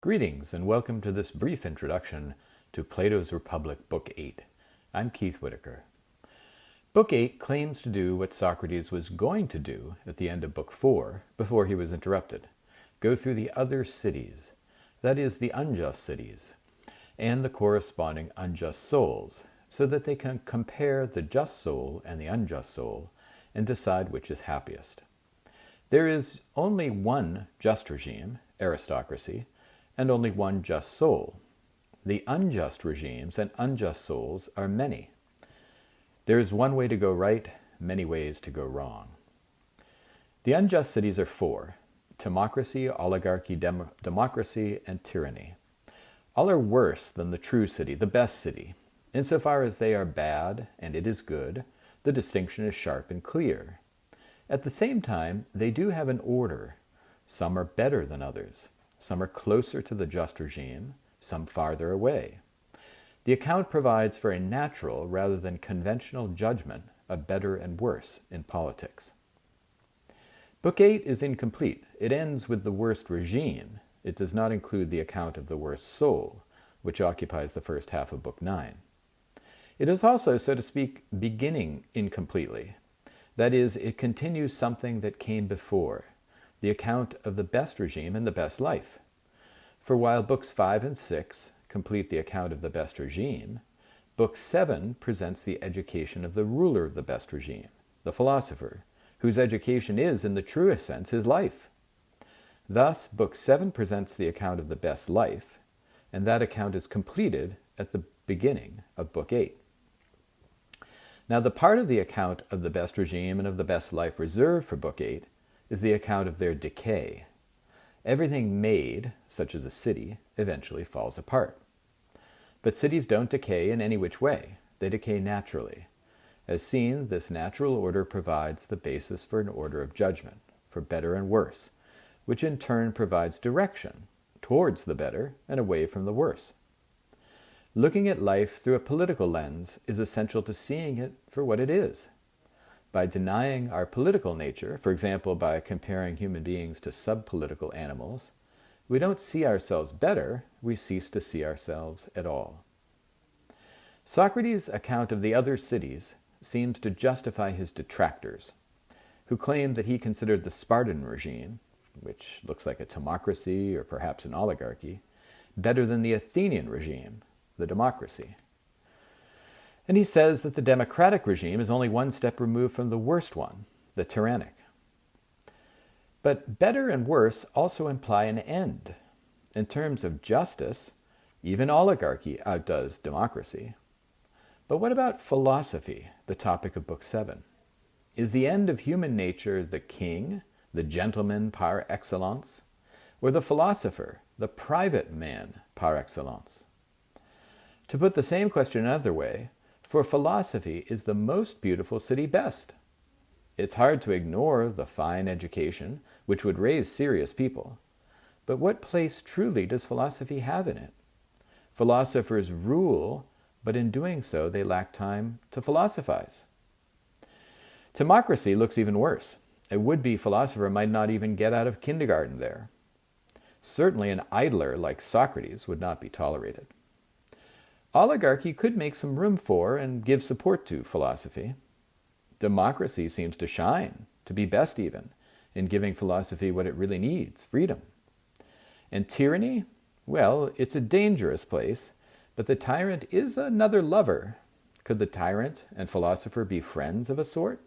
Greetings and welcome to this brief introduction to Plato's Republic, Book 8. I'm Keith Whitaker. Book 8 claims to do what Socrates was going to do at the end of Book 4 before he was interrupted. Go through the other cities, that is, the unjust cities, and the corresponding unjust souls, so that they can compare the just soul and the unjust soul and decide which is happiest. There is only one just regime, aristocracy, and only one just soul. The unjust regimes and unjust souls are many. There is one way to go right, many ways to go wrong. The unjust cities are four: timocracy, oligarchy, democracy, and tyranny. All are worse than the true city, the best city. Insofar as they are bad and it is good, the distinction is sharp and clear. At the same time, they do have an order. Some are better than others. Some are closer to the just regime, some farther away. The account provides for a natural rather than conventional judgment of better and worse in politics. Book 8 is incomplete. It ends with the worst regime. It does not include the account of the worst soul, which occupies the first half of Book 9. It is also, so to speak, beginning incompletely. That is, it continues something that came before, the account of the best regime and the best life. For while Books 5 and 6 complete the account of the best regime, Book 7 presents the education of the ruler of the best regime, the philosopher, whose education is, in the truest sense, his life. Thus, Book 7 presents the account of the best life, and that account is completed at the beginning of Book 8. Now, the part of the account of the best regime and of the best life reserved for Book 8 is the account of their decay. Everything made, such as a city, eventually falls apart. But cities don't decay in any which way. They decay naturally. As seen, this natural order provides the basis for an order of judgment, for better and worse, which in turn provides direction towards the better and away from the worse. Looking at life through a political lens is essential to seeing it for what it is. By denying our political nature, for example, by comparing human beings to sub-political animals, we don't see ourselves better, we cease to see ourselves at all. Socrates' account of the other cities seems to justify his detractors, who claim that he considered the Spartan regime, which looks like a timocracy or perhaps an oligarchy, better than the Athenian regime, the democracy. And he says that the democratic regime is only one step removed from the worst one, the tyrannic. But better and worse also imply an end. In terms of justice, even oligarchy outdoes democracy. But what about philosophy, the topic of Book 7? Is the end of human nature the king, the gentleman par excellence, or the philosopher, the private man par excellence? To put the same question another way, for philosophy is the most beautiful city best. It's hard to ignore the fine education, which would raise serious people. But what place truly does philosophy have in it? Philosophers rule, but in doing so they lack time to philosophize. Timocracy looks even worse. A would-be philosopher might not even get out of kindergarten there. Certainly an idler like Socrates would not be tolerated. Oligarchy could make some room for and give support to philosophy. Democracy seems to shine, to be best even, in giving philosophy what it really needs, freedom. And tyranny? Well, it's a dangerous place, but the tyrant is another lover. Could the tyrant and philosopher be friends of a sort?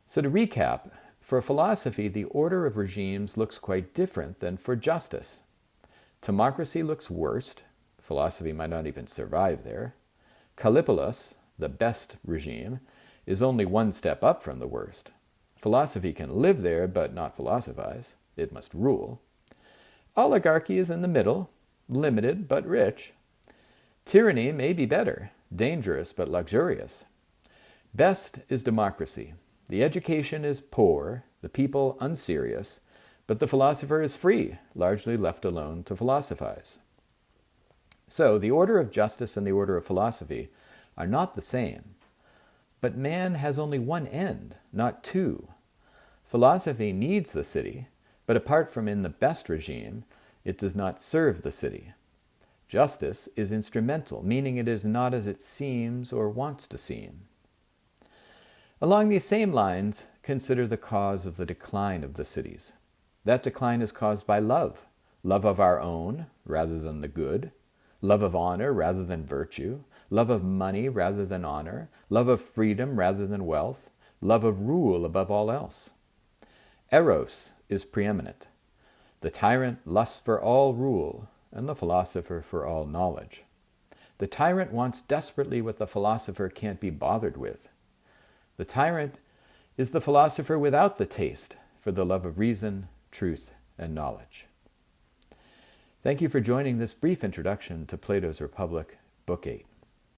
So to recap, for philosophy, the order of regimes looks quite different than for justice. Timocracy looks worst. Philosophy might not even survive there. Callipolis, the best regime, is only one step up from the worst. Philosophy can live there, but not philosophize. It must rule. Oligarchy is in the middle, limited but rich. Tyranny may be better, dangerous but luxurious. Best is democracy. The education is poor, the people unserious, but the philosopher is free, largely left alone to philosophize. So, the order of justice and the order of philosophy are not the same. But man has only one end, not two. Philosophy needs the city, but apart from in the best regime, It does not serve the city. Justice is instrumental, meaning it is not as it seems or wants to seem. Along these same lines, consider the cause of the decline of the cities. That decline is caused by love. Love of our own rather than the good. Love of honor rather than virtue. Love of money rather than honor. Love of freedom rather than wealth. Love of rule above all else. Eros is preeminent. The tyrant lusts for all rule, and the philosopher for all knowledge. The tyrant wants desperately what the philosopher can't be bothered with. The tyrant is the philosopher without the taste for the love of reason, truth, and knowledge. Thank you for joining this brief introduction to Plato's Republic, Book 8.